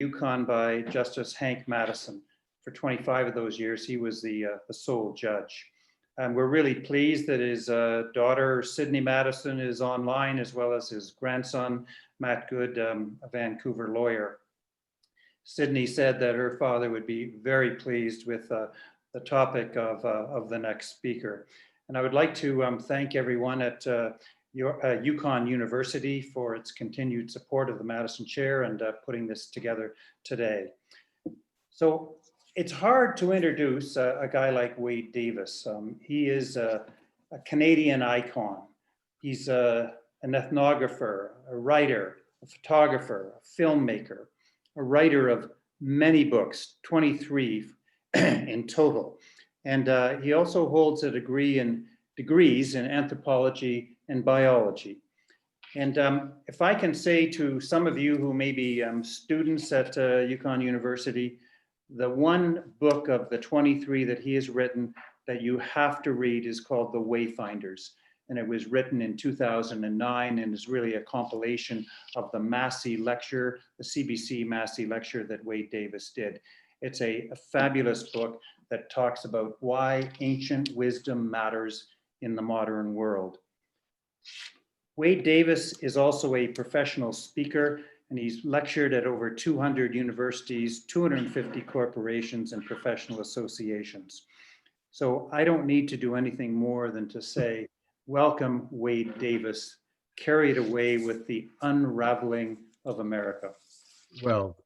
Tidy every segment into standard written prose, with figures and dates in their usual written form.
Yukon by Justice Hank Madison. For 25 of those years, he was the sole judge. And we're really pleased that his daughter, Sydney Madison, is online, as well as his grandson, Matt Good, a Vancouver lawyer. Sydney said that her father would be very pleased with the topic of the next speaker. And I would like to thank everyone at Yukon University for its continued support of the Madison Chair and putting this together today. So it's hard to introduce a guy like Wade Davis. He is a Canadian icon. He's an ethnographer, a writer, a photographer, a filmmaker, a writer of many books, 23 in total. And he also holds a degrees in anthropology and biology. And if I can say to some of you who may be students at Yukon University, the one book of the 23 that he has written that you have to read is called The Wayfinders. And it was written in 2009 and is really a compilation of the Massey lecture, the CBC Massey lecture that Wade Davis did. It's a fabulous book that talks about why ancient wisdom matters in the modern world. Wade Davis is also a professional speaker, and he's lectured at over 200 universities, 250 corporations and professional associations. So I don't need to do anything more than to say, welcome Wade Davis, carry it away with the Unraveling of America. Well,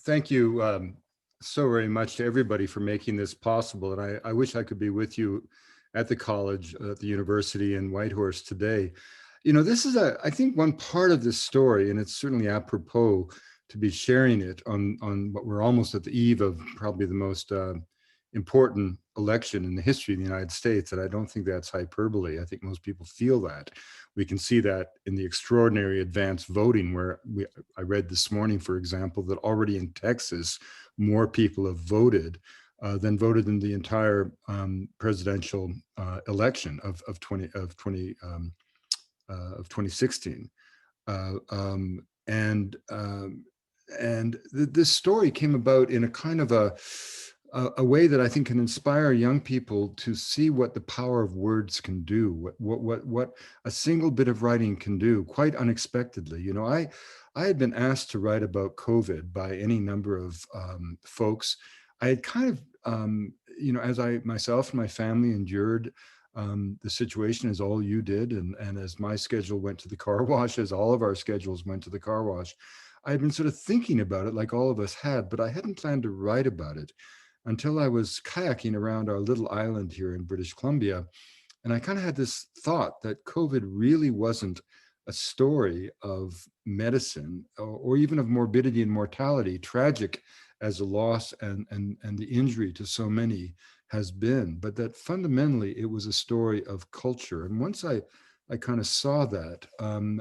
thank you so very much to everybody for making this possible. And I wish I could be with you at the college, at the university in Whitehorse today. You know, this is I think one part of this story, and it's certainly apropos to be sharing it on what we're almost at the eve of probably the most important election in the history of the United States. And I don't think that's hyperbole. I think most people feel that. We can see that in the extraordinary advanced voting where I read this morning, for example, that already in Texas, more people have voted than voted in the entire presidential election of 2016. This story came about in a kind of a way that I think can inspire young people to see what the power of words can do, what a single bit of writing can do, quite unexpectedly. You know, I had been asked to write about COVID by any number of folks. I had kind of, you know, as I myself and my family endured the situation, as all you did, and as my schedule went to the car wash, as all of our schedules went to the car wash, I had been sort of thinking about it like all of us had, but I hadn't planned to write about it until I was kayaking around our little island here in British Columbia. And I kind of had this thought that COVID really wasn't a story of medicine or even of morbidity and mortality, tragic as a loss and the injury to so many has been, but that fundamentally it was a story of culture. And once I kind of saw that,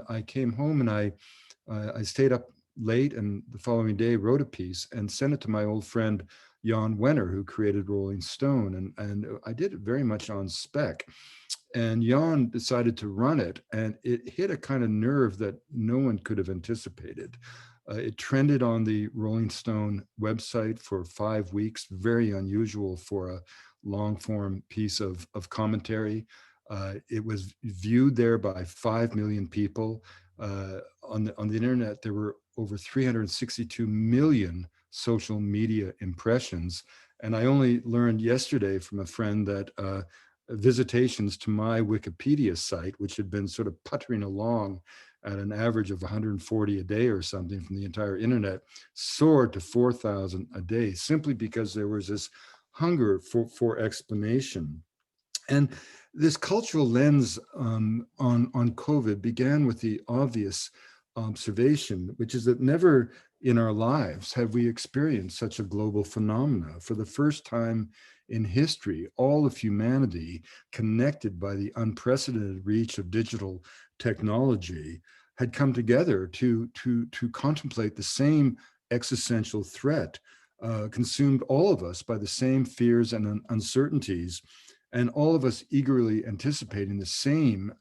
I came home and I stayed up late, and the following day wrote a piece and sent it to my old friend Jan Wenner, who created Rolling Stone, and I did it very much on spec. And Jan decided to run it, and it hit a kind of nerve that no one could have anticipated. It trended on the Rolling Stone website for 5 weeks, very unusual for a long form piece of commentary. It was viewed there by 5 million people. On the internet, there were over 362 million social media impressions. And I only learned yesterday from a friend that visitations to my Wikipedia site, which had been sort of puttering along at an average of 140 a day or something from the entire internet, soared to 4,000 a day, simply because there was this hunger for explanation. And this cultural lens on COVID began with the obvious observation, which is that never in our lives have we experienced such a global phenomena. For the first time in history, all of humanity, connected by the unprecedented reach of digital technology, had come together to contemplate the same existential threat, consumed all of us by the same fears and uncertainties, and all of us eagerly anticipating the same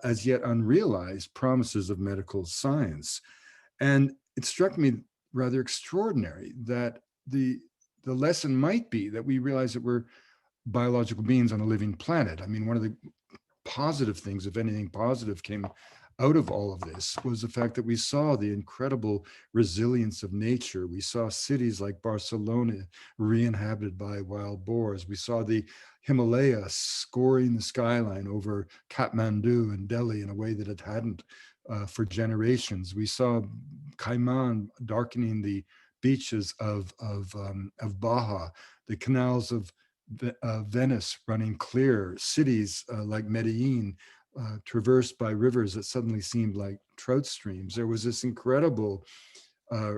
as yet unrealized promises of medical science. And it struck me rather extraordinary, that the lesson might be that we realize that we're biological beings on a living planet. I mean, one of the positive things, if anything positive came out of all of this, was the fact that we saw the incredible resilience of nature. We saw cities like Barcelona re-inhabited by wild boars. We saw the Himalaya scoring the skyline over Kathmandu and Delhi in a way that it hadn't for generations. We saw Cayman darkening the beaches of Baja, the canals of Venice running clear, cities like Medellin traversed by rivers that suddenly seemed like trout streams. There was this incredible uh,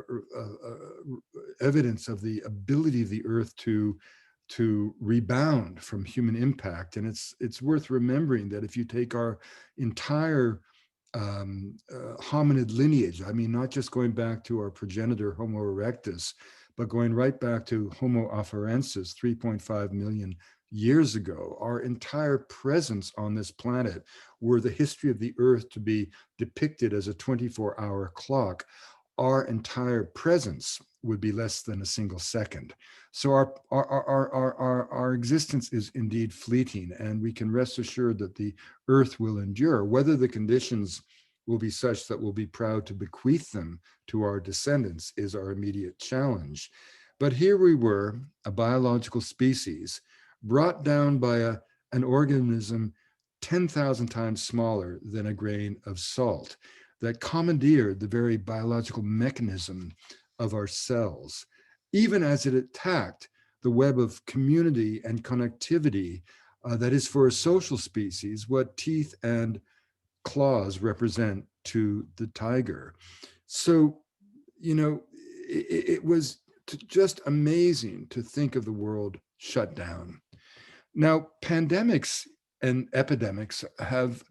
evidence of the ability of the earth to rebound from human impact. And it's worth remembering that if you take our entire hominid lineage, I mean, not just going back to our progenitor Homo erectus, but going right back to Homo afarensis 3.5 million years ago, our entire presence on this planet, were the history of the earth to be depicted as a 24-hour clock, our entire presence would be less than a single second. So our existence is indeed fleeting, and we can rest assured that the earth will endure. Whether the conditions will be such that we'll be proud to bequeath them to our descendants is our immediate challenge. But here we were, a biological species, brought down by an organism 10,000 times smaller than a grain of salt, that commandeered the very biological mechanism of our cells, even as it attacked the web of community and connectivity that is for a social species what teeth and claws represent to the tiger. So, you know, it was just amazing to think of the world shut down. Now, pandemics and epidemics have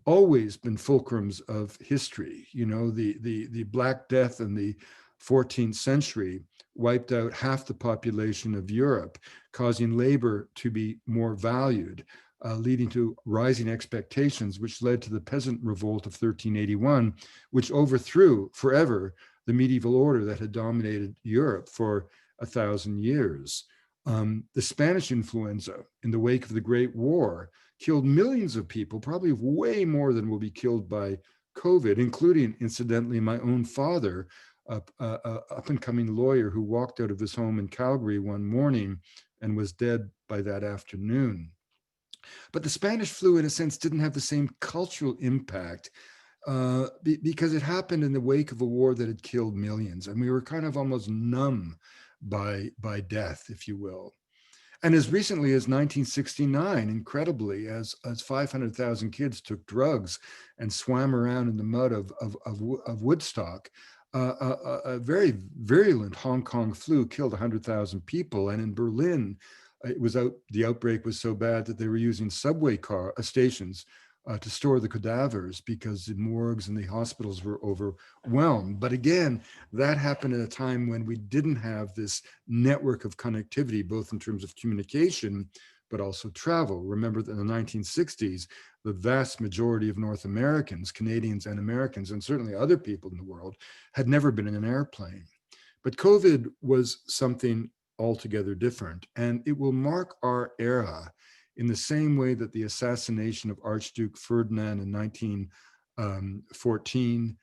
always been fulcrums of history. You know, the Black Death in the 14th century wiped out half the population of Europe, causing labor to be more valued, leading to rising expectations, which led to the peasant revolt of 1381, which overthrew forever the medieval order that had dominated Europe for 1,000 years. The Spanish influenza in the wake of the Great War killed millions of people, probably way more than will be killed by COVID, including, incidentally, my own father, a up-and-coming lawyer who walked out of his home in Calgary one morning and was dead by that afternoon. But the Spanish flu, in a sense, didn't have the same cultural impact because it happened in the wake of a war that had killed millions, and we were kind of almost numb by death, if you will. And as recently as 1969, incredibly, as 500,000 kids took drugs and swam around in the mud of Woodstock, a very virulent Hong Kong flu killed 100,000 people. And in Berlin, the outbreak was so bad that they were using subway stations to store the cadavers because the morgues and the hospitals were overwhelmed. But again, that happened at a time when we didn't have this network of connectivity, both in terms of communication, but also travel. Remember that in the 1960s, the vast majority of North Americans, Canadians and Americans, and certainly other people in the world, had never been in an airplane. But COVID was something altogether different, and it will mark our era in the same way that the assassination of Archduke Ferdinand in 1914,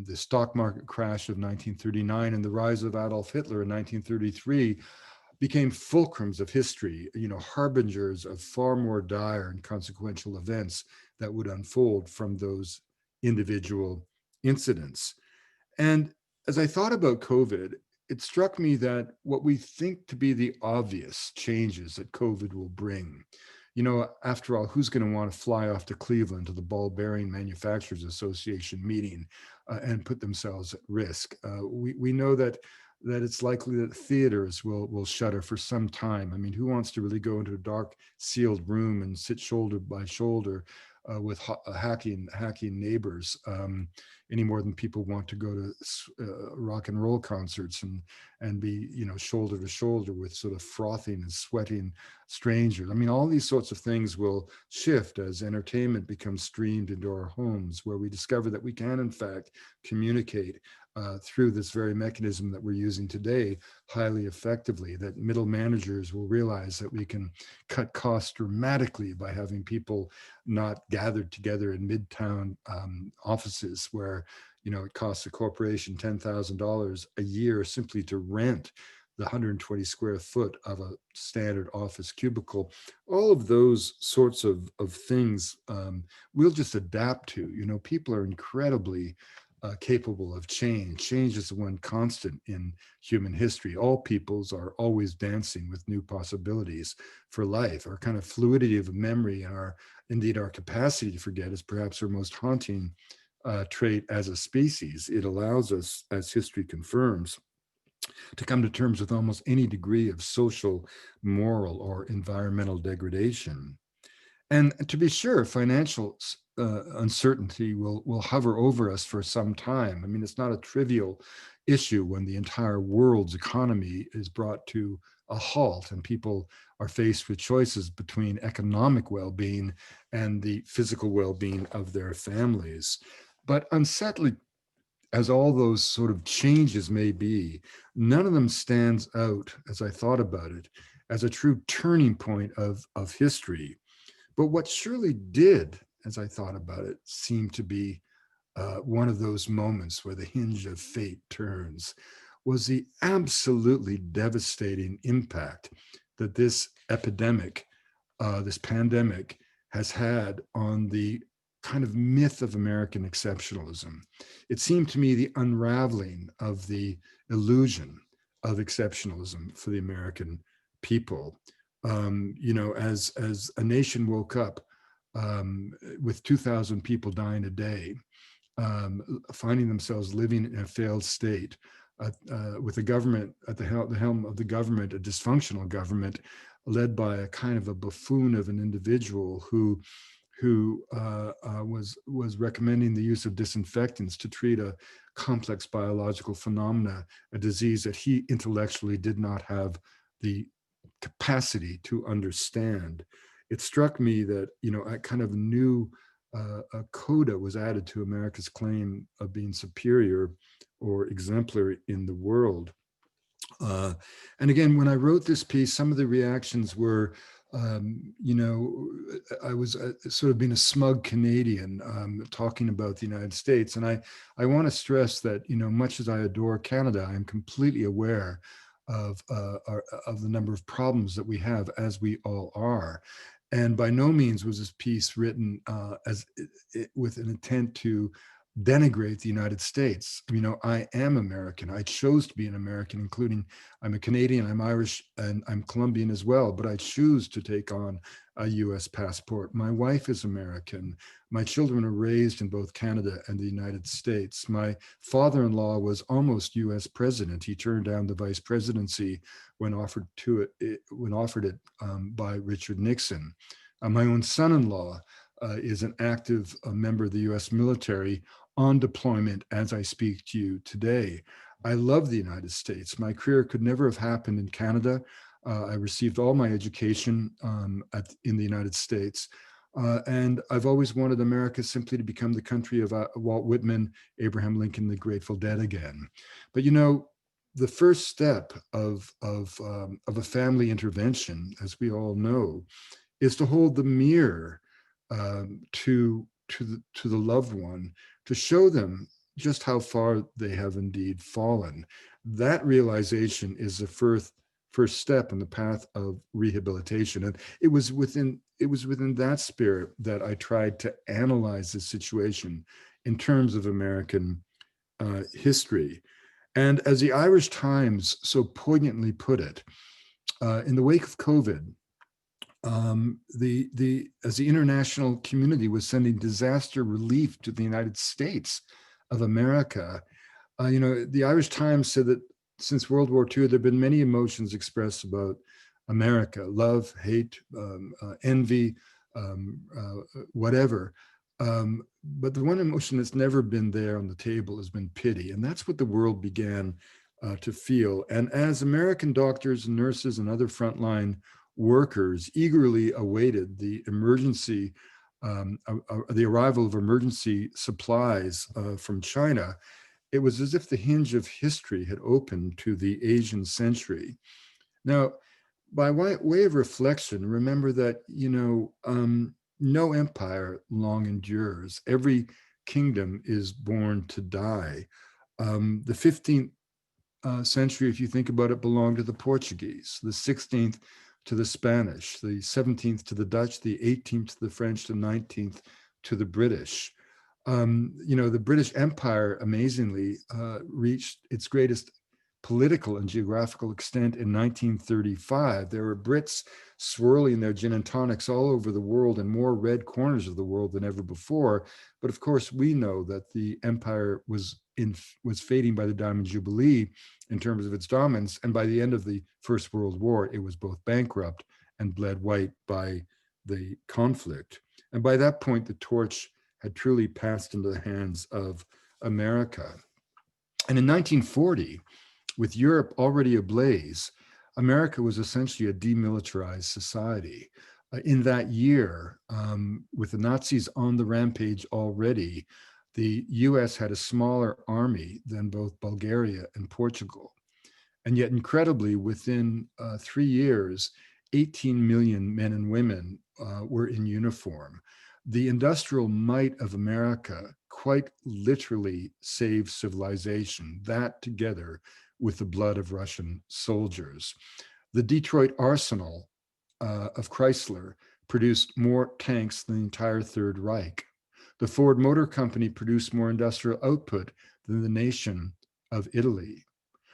the stock market crash of 1939, and the rise of Adolf Hitler in 1933 became fulcrums of history, harbingers of far more dire and consequential events that would unfold from those individual incidents. And as I thought about COVID, it struck me that what we think to be the obvious changes that COVID will bring, after all, who's going to want to fly off to Cleveland to the Ball Bearing Manufacturers Association meeting and put themselves at risk? We know that it's likely that theaters will shutter for some time. I mean, who wants to really go into a dark, sealed room and sit shoulder by shoulder with hacking neighbors any more than people want to go to rock and roll concerts and be shoulder to shoulder with sort of frothing and sweating strangers. I mean, all these sorts of things will shift as entertainment becomes streamed into our homes, where we discover that we can in fact communicate through this very mechanism that we're using today highly effectively, that middle managers will realize that we can cut costs dramatically by having people not gathered together in midtown offices where, you know, it costs a corporation $10,000 a year simply to rent the 120 square foot of a standard office cubicle. All of those sorts of things we'll just adapt to. You know, people are incredibly capable of change. Change is the one constant in human history. All peoples are always dancing with new possibilities for life. Our kind of fluidity of memory and indeed our capacity to forget is perhaps our most haunting trait as a species. It allows us, as history confirms, to come to terms with almost any degree of social, moral, or environmental degradation. And to be sure, financial uncertainty will hover over us for some time. I mean, it's not a trivial issue when the entire world's economy is brought to a halt and people are faced with choices between economic well-being and the physical well-being of their families. But unsettling as all those sort of changes may be, none of them stands out, as I thought about it, as a true turning point of history. But what surely did, as I thought about it, seem to be one of those moments where the hinge of fate turns, was the absolutely devastating impact that this epidemic, this pandemic, has had on the kind of myth of American exceptionalism. It seemed to me the unraveling of the illusion of exceptionalism for the American people. You know, as a nation woke up with 2,000 people dying a day, finding themselves living in a failed state, with the government at the helm of the government, a dysfunctional government led by a kind of a buffoon of an individual who was recommending the use of disinfectants to treat a complex biological phenomena, a disease that he intellectually did not have the capacity to understand. It struck me that, you know, a kind of new a coda was added to America's claim of being superior or exemplary in the world. And again, when I wrote this piece, some of the reactions were, you know, I was sort of being a smug Canadian talking about the United States. And I want to stress that, you know, much as I adore Canada, I'm completely aware of the number of problems that we have, as we all are. And by no means was this piece written with an intent to denigrate the United States. You know, I am American. I chose to be an American, including I'm a Canadian, I'm Irish, and I'm Colombian as well, but I choose to take on a US passport. My wife is American. My children are raised in both Canada and the United States. My father-in-law was almost US president. He turned down the vice presidency when offered it by Richard Nixon. My own son-in-law is an active member of the US military on deployment as I speak to you today. I love the United States. My career could never have happened in Canada. I received all my education in the United States. And I've always wanted America simply to become the country of Walt Whitman, Abraham Lincoln, the Grateful Dead again. But you know, the first step of a family intervention, as we all know, is to hold the mirror to the loved one, to show them just how far they have indeed fallen. That realization is the first step in the path of rehabilitation. And it was within that spirit that I tried to analyze the situation in terms of American history. And as the Irish Times so poignantly put it, in the wake of COVID, as the international community was sending disaster relief to the United States of America, you know, the Irish Times said that since World War II, there have been many emotions expressed about America: love, hate, envy, whatever. But the one emotion that's never been there on the table has been pity. And that's what the world began to feel. And as American doctors and nurses and other frontline workers eagerly awaited the arrival of emergency supplies from China, it was as if the hinge of history had opened to the Asian century. Now, by way of reflection, remember that, no empire long endures. Every kingdom is born to die. The 15th century, if you think about it, belonged to the Portuguese, the 16th to the Spanish, the 17th to the Dutch, the 18th to the French, the 19th to the British. The British Empire amazingly reached its greatest political and geographical extent in 1935. There were Brits swirling their gin and tonics all over the world in more red corners of the world than ever before. But of course, we know that the empire was fading by the Diamond Jubilee in terms of its dominance. And by the end of the First World War, it was both bankrupt and bled white by the conflict. And by that point, the torch had truly passed into the hands of America. And in 1940, with Europe already ablaze, America was essentially a demilitarized society. In that year, with the Nazis on the rampage already, the US had a smaller army than both Bulgaria and Portugal. And yet, incredibly, within 3 years, 18 million men and women were in uniform. The industrial might of America quite literally saved civilization, that together with the blood of Russian soldiers. The Detroit arsenal of Chrysler produced more tanks than the entire Third Reich. The Ford Motor Company produced more industrial output than the nation of Italy.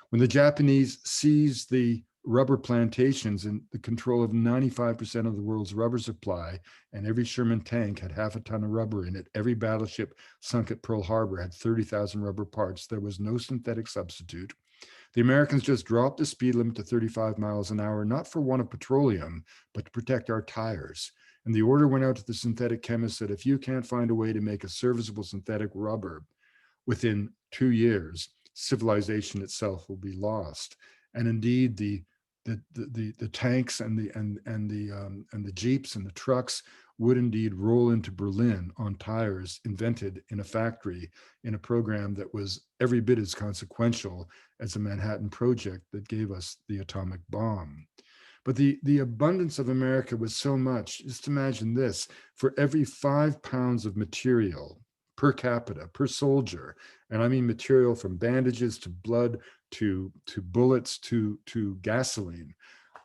When the Japanese seized the rubber plantations and the control of 95% of the world's rubber supply, and every Sherman tank had half a ton of rubber in it, every battleship sunk at Pearl Harbor had 30,000 rubber parts, there was no synthetic substitute. The Americans just dropped the speed limit to 35 miles an hour, not for want of petroleum, but to protect our tires. And the order went out to the synthetic chemists that if you can't find a way to make a serviceable synthetic rubber within 2 years, civilization itself will be lost. And indeed, the tanks and the jeeps and the trucks would indeed roll into Berlin on tires invented in a factory in a program that was every bit as consequential as the Manhattan Project that gave us the atomic bomb. But the abundance of America was so much. Just imagine this: for every 5 pounds of material per capita, per soldier, and I mean material from bandages to blood to bullets to gasoline,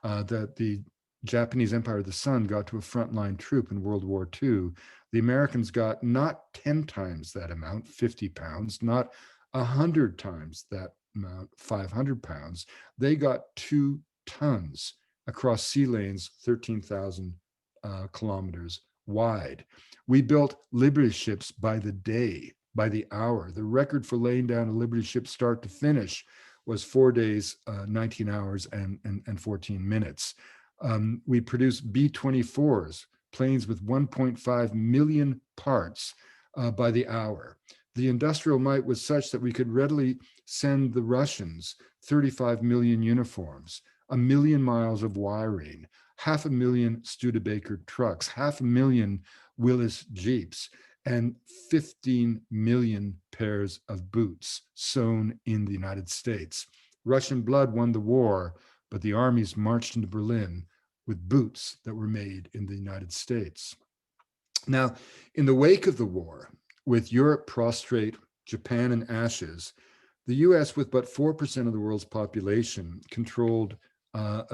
that the Japanese Empire of the Sun got to a frontline troop in World War II, the Americans got not 10 times that amount, 50 pounds, not 100 times that amount, 500 pounds. They got 2 tons across sea lanes 13,000 kilometers wide. We built Liberty ships by the day, by the hour. The record for laying down a Liberty ship start to finish was 4 days, 19 hours, and 14 minutes. We produced B-24s, planes with 1.5 million parts by the hour. The industrial might was such that we could readily send the Russians 35 million uniforms, 1 million miles of wiring, 500,000 Studebaker trucks, 500,000 Willys Jeeps, and 15 million pairs of boots sewn in the United States. Russian blood won the war, but the armies marched into Berlin with boots that were made in the United States. Now, in the wake of the war, with Europe prostrate, Japan in ashes, the US, with but 4% of the world's population,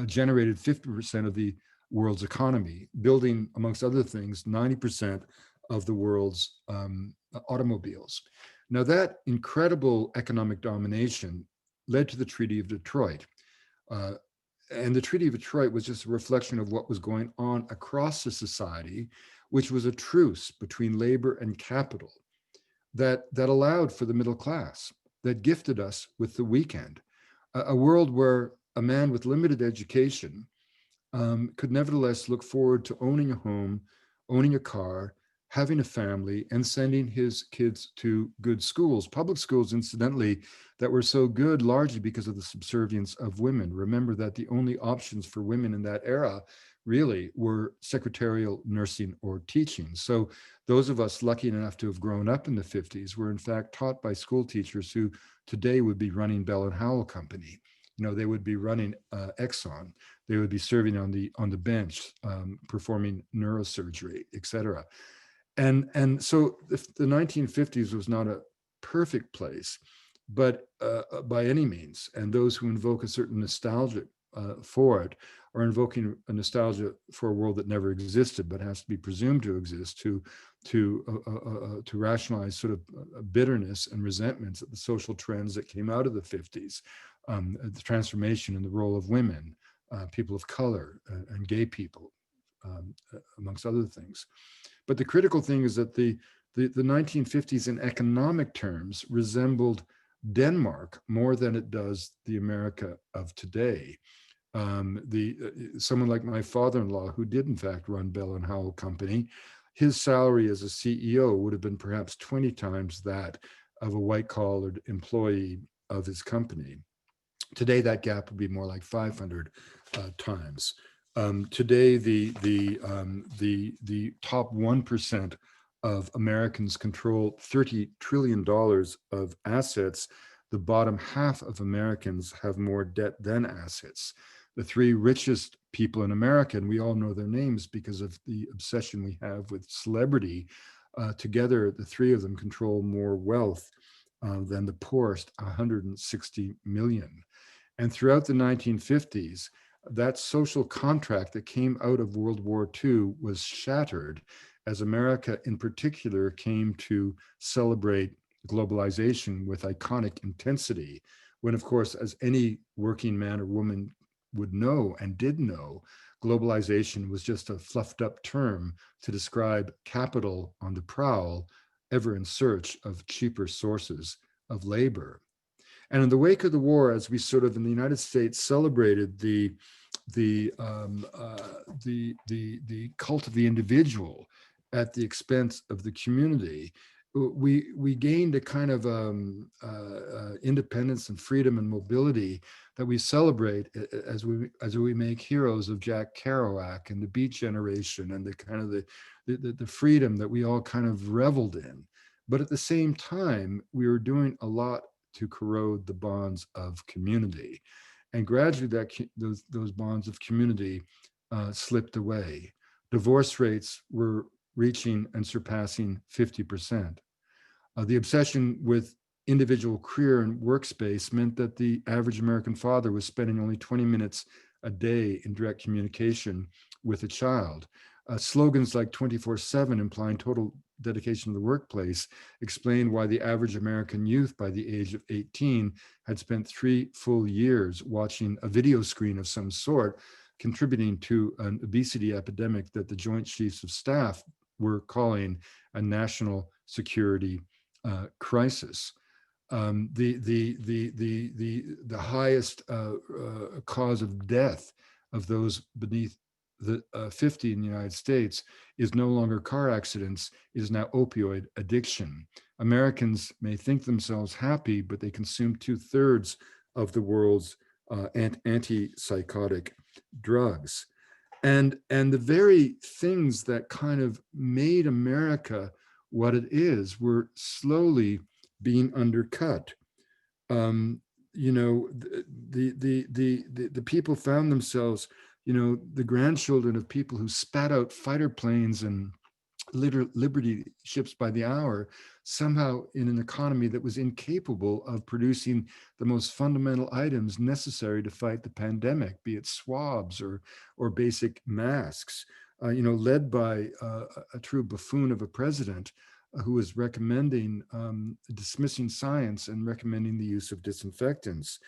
generated 50% of the world's economy, building, amongst other things, 90% of the world's automobiles. Now, that incredible economic domination led to the Treaty of Detroit. And the Treaty of Detroit was just a reflection of what was going on across the society, which was a truce between labor and capital that allowed for the middle class, that gifted us with the weekend, a world where a man with limited education could nevertheless look forward to owning a home, owning a car, having a family, and sending his kids to good schools, public schools, incidentally, that were so good largely because of the subservience of women. Remember that the only options for women in that era really were secretarial, nursing, or teaching. So those of us lucky enough to have grown up in the 50s were in fact taught by school teachers who today would be running Bell and Howell Company. They would be running Exxon. They would be serving on the bench, performing neurosurgery, et cetera. And so the 1950s was not a perfect place, but by any means. And those who invoke a certain nostalgia for it are invoking a nostalgia for a world that never existed, but has to be presumed to exist to rationalize sort of bitterness and resentments at the social trends that came out of the 50s, the transformation in the role of women, people of color, and gay people, amongst other things. But the critical thing is that the 1950s in economic terms resembled Denmark more than it does the America of today. Someone like my father-in-law, who did in fact run Bell and Howell Company, his salary as a CEO would have been perhaps 20 times that of a white-collared employee of his company. Today, that gap would be more like 500 times. Today, the top 1% of Americans control $30 trillion of assets. The bottom half of Americans have more debt than assets. The three richest people in America, and we all know their names because of the obsession we have with celebrity, together, the three of them control more wealth than the poorest, 160 million. And throughout the 1950s, that social contract that came out of World War II was shattered as America in particular came to celebrate globalization with iconic intensity, when of course, as any working man or woman would know and did know, globalization was just a fluffed up term to describe capital on the prowl, ever in search of cheaper sources of labor. And in the wake of the war, as we sort of in the United States celebrated the cult of the individual at the expense of the community, we gained a kind of independence and freedom and mobility that we celebrate as we make heroes of Jack Kerouac and the Beat Generation and the kind of the freedom that we all kind of reveled in. But at the same time, we were doing a lot to corrode the bonds of community. And gradually those bonds of community slipped away. Divorce rates were reaching and surpassing 50%. The obsession with individual career and workspace meant that the average American father was spending only 20 minutes a day in direct communication with a child. Slogans like 24/7 implying total dedication to the workplace explain why the average American youth by the age of 18 had spent 3 full years watching a video screen of some sort, contributing to an obesity epidemic that the Joint Chiefs of Staff were calling a national security crisis. The highest cause of death of those beneath the 50 in the United States is no longer car accidents, is now opioid addiction. Americans may think themselves happy, but they consume 2/3 of the world's antipsychotic drugs. And the very things that kind of made America what it is were slowly being undercut. The people found themselves, the grandchildren of people who spat out fighter planes and Liberty ships by the hour, somehow in an economy that was incapable of producing the most fundamental items necessary to fight the pandemic, be it swabs or basic masks, led by a true buffoon of a president who was recommending dismissing science and recommending the use of disinfectants.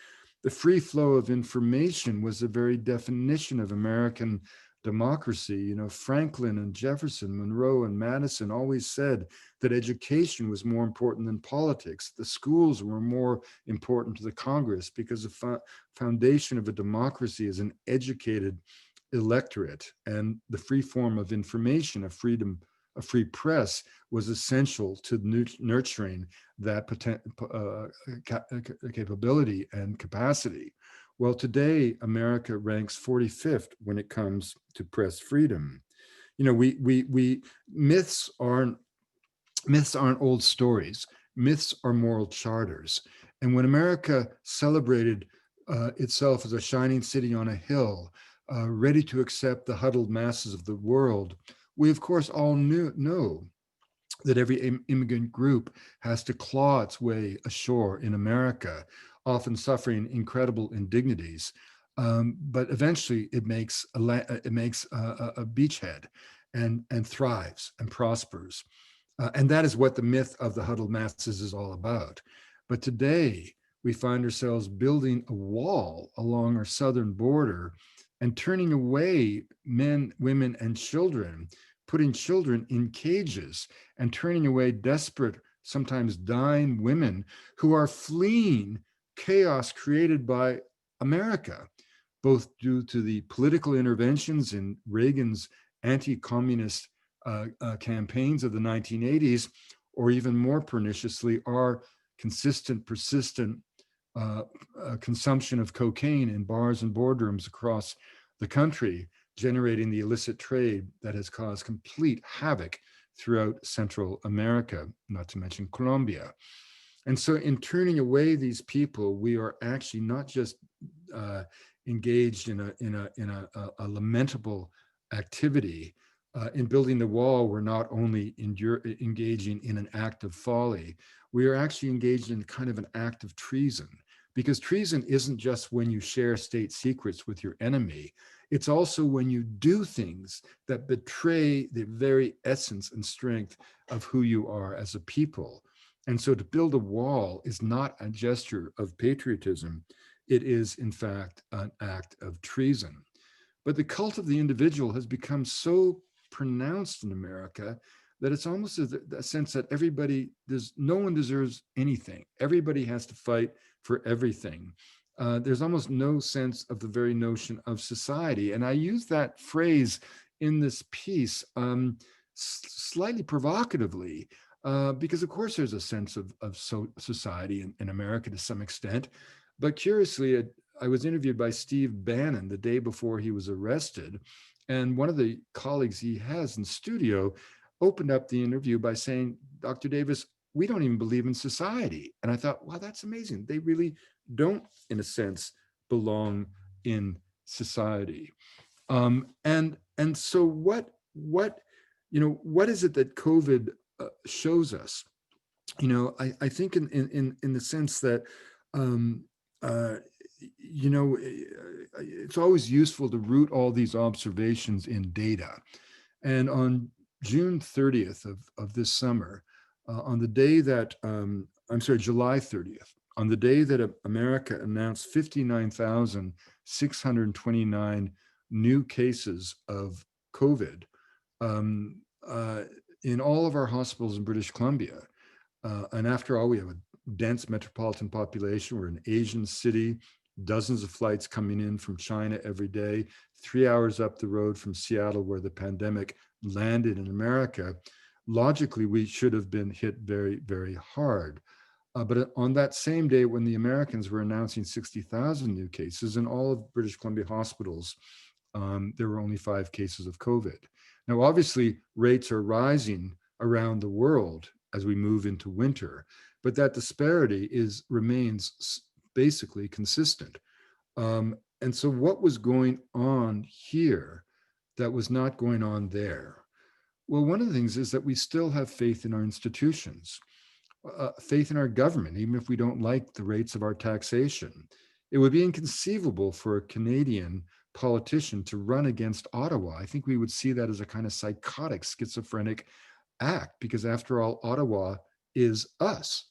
The free flow of information was the very definition of American democracy. Franklin and Jefferson, Monroe and Madison always said that education was more important than politics. The schools were more important to the Congress because the foundation of a democracy is an educated electorate, and the free form of information, a free press, was essential to nurturing that capability and capacity. Well, today, America ranks 45th when it comes to press freedom. Myths aren't old stories. Myths are moral charters. And when America celebrated itself as a shining city on a hill, ready to accept the huddled masses of the world, we of course all know that every immigrant group has to claw its way ashore in America, often suffering incredible indignities. But eventually it makes a beachhead and thrives and prospers. And that is what the myth of the huddled masses is all about. But today we find ourselves building a wall along our southern border and turning away men, women, and children, putting children in cages and turning away desperate, sometimes dying women who are fleeing chaos created by America, both due to the political interventions in Reagan's anti-communist campaigns of the 1980s, or even more perniciously, our consistent, persistent consumption of cocaine in bars and boardrooms across the country, generating the illicit trade that has caused complete havoc throughout Central America, not to mention Colombia. And so in turning away these people, we are actually not just engaged in a lamentable activity. In building the wall, we're not only engaging in an act of folly, we are actually engaged in kind of an act of treason. Because treason isn't just when you share state secrets with your enemy, it's also when you do things that betray the very essence and strength of who you are as a people. And so to build a wall is not a gesture of patriotism. It is, in fact, an act of treason. But the cult of the individual has become so pronounced in America that it's almost a sense that no one deserves anything. Everybody has to fight for everything. There's almost no sense of the very notion of society. And I use that phrase in this piece slightly provocatively, because of course there's a sense of society in America to some extent. But curiously, I was interviewed by Steve Bannon the day before he was arrested. And one of the colleagues he has in studio opened up the interview by saying, Dr. Davis, we don't even believe in society. And I thought, wow, that's amazing. They really don't, in a sense, belong in society. And so what is it that COVID shows us? I think in the sense that it's always useful to root all these observations in data. And on June 30th of this summer, on the day that, July 30th, on the day that America announced 59,629 new cases of COVID in all of our hospitals in British Columbia. And after all, we have a dense metropolitan population. We're an Asian city, dozens of flights coming in from China every day, 3 hours up the road from Seattle, where the pandemic landed in America. Logically, we should have been hit very, very hard. But on that same day, when the Americans were announcing 60,000 new cases in all of British Columbia hospitals, there were only 5 cases of COVID. Now, obviously, rates are rising around the world as we move into winter, but that disparity remains basically consistent. And so what was going on here that was not going on there? Well, one of the things is that we still have faith in our institutions, faith in our government, even if we don't like the rates of our taxation. It would be inconceivable for a Canadian politician to run against Ottawa. I think we would see that as a kind of psychotic, schizophrenic act, because after all, Ottawa is us,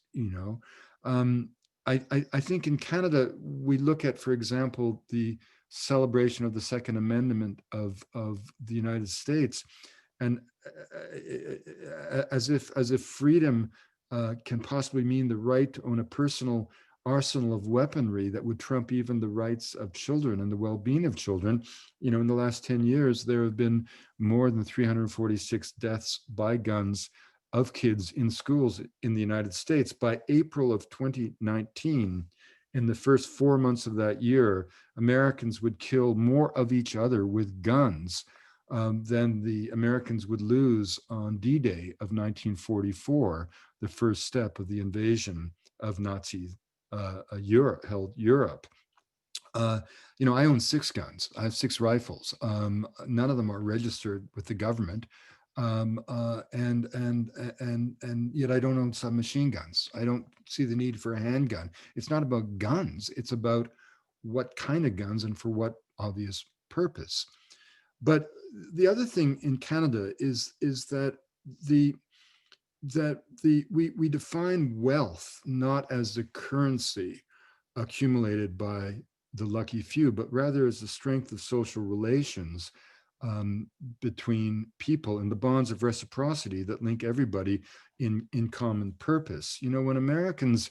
I think in Canada, we look at, for example, the celebration of the Second Amendment of the United States, and as if freedom can possibly mean the right to own a personal arsenal of weaponry that would trump even the rights of children and the well-being of children. In the last 10 years, there have been more than 346 deaths by guns of kids in schools in the United States. By April of 2019, in the first 4 months of that year, Americans would kill more of each other with guns than the Americans would lose on D-Day of 1944, the first step of the invasion of Nazi Europe. I own 6 guns. I have 6 rifles. None of them are registered with the government, and yet I don't own submachine guns. I don't see the need for a handgun. It's not about guns. It's about what kind of guns and for what obvious purpose. But the other thing in Canada is that we define wealth not as the currency accumulated by the lucky few, but rather as the strength of social relations between people and the bonds of reciprocity that link everybody in common purpose. When Americans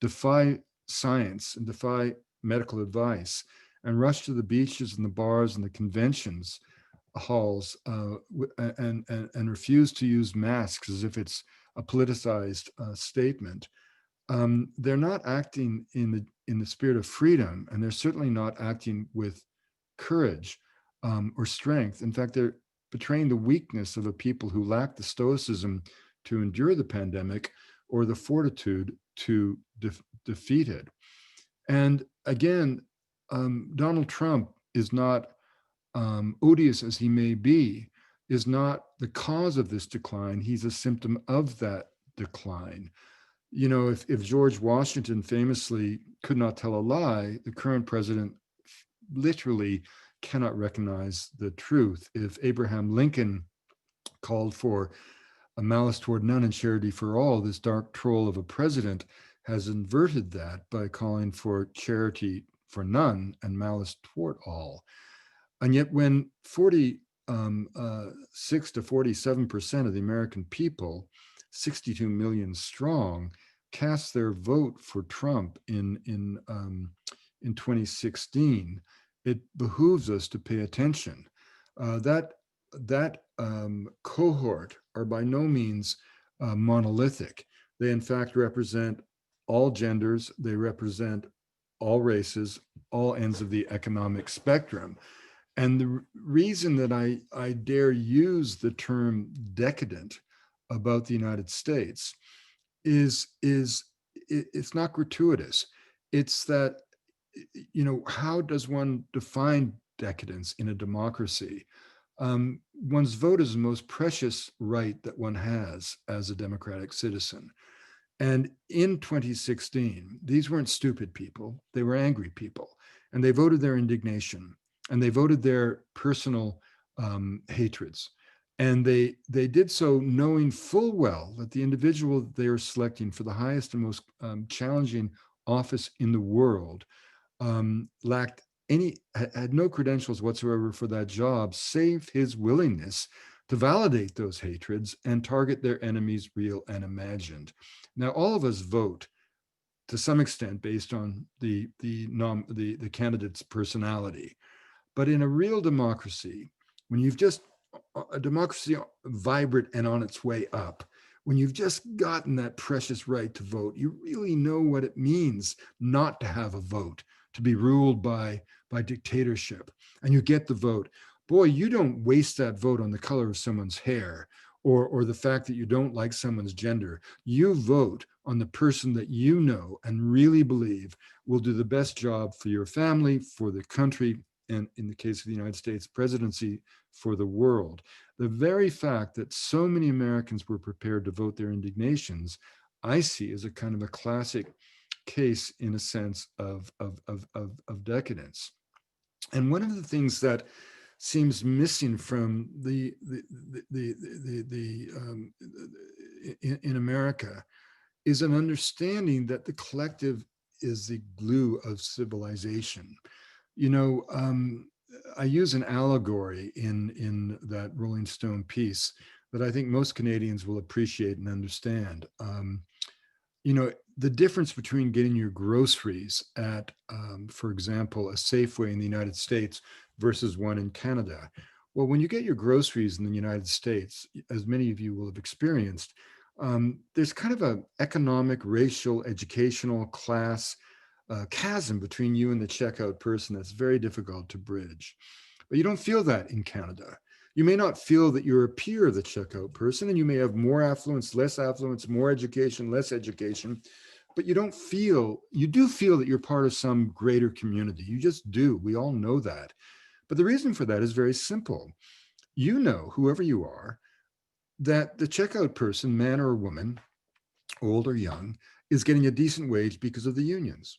defy science and defy medical advice and rush to the beaches and the bars and the conventions halls and refuse to use masks as if it's a politicized statement, they're not acting in the spirit of freedom, and they're certainly not acting with courage or strength. In fact, they're betraying the weakness of a people who lack the stoicism to endure the pandemic or the fortitude to defeat it. And again, Donald Trump is not, odious as he may be, is not the cause of this decline. He's a symptom of that decline. If George Washington famously could not tell a lie, the current president literally cannot recognize the truth. If Abraham Lincoln called for a malice toward none and charity for all, this dark troll of a president has inverted that by calling for charity for none and malice toward all. And yet when 46 to 47% of the American people, 62 million strong, cast their vote for Trump in 2016, it behooves us to pay attention. That cohort are by no means monolithic. They in fact represent all genders. They represent all races, all ends of the economic spectrum. And the reason that I dare use the term decadent about the United States is it's not gratuitous. It's that, how does one define decadence in a democracy? One's vote is the most precious right that one has as a democratic citizen. And in 2016, these weren't stupid people, they were angry people, and they voted their indignation, and they voted their personal hatreds. And they did so knowing full well that the individual that they were selecting for the highest and most challenging office in the world had no credentials whatsoever for that job, save his willingness to validate those hatreds and target their enemies, real and imagined. Now, all of us vote to some extent based on the candidate's personality. But in a real democracy, when you've just, a democracy vibrant and on its way up, when you've just gotten that precious right to vote, you really know what it means not to have a vote, to be ruled by dictatorship, and you get the vote. Boy, you don't waste that vote on the color of someone's hair or the fact that you don't like someone's gender. You vote on the person that you know and really believe will do the best job for your family, for the country, and in the case of the United States presidency, for the world. The very fact that so many Americans were prepared to vote their indignations, I see as a kind of a classic case, in a sense, of decadence. And one of the things that seems missing from in America is an understanding that the collective is the glue of civilization. I use an allegory in that Rolling Stone piece that I think most Canadians will appreciate and understand. The difference between getting your groceries at, for example, a Safeway in the United States versus one in Canada. Well, when you get your groceries in the United States, as many of you will have experienced, there's kind of an economic, racial, educational, class chasm between you and the checkout person that's very difficult to bridge. But you don't feel that in Canada. You may not feel that you're a peer of the checkout person, and you may have more affluence, less affluence, more education, less education. but you don't feel, you do feel that you're part of some greater community. You just do. We all know that. But the reason for that is very simple. You know, whoever you are, that the checkout person, man or woman, old or young, is getting a decent wage because of the unions.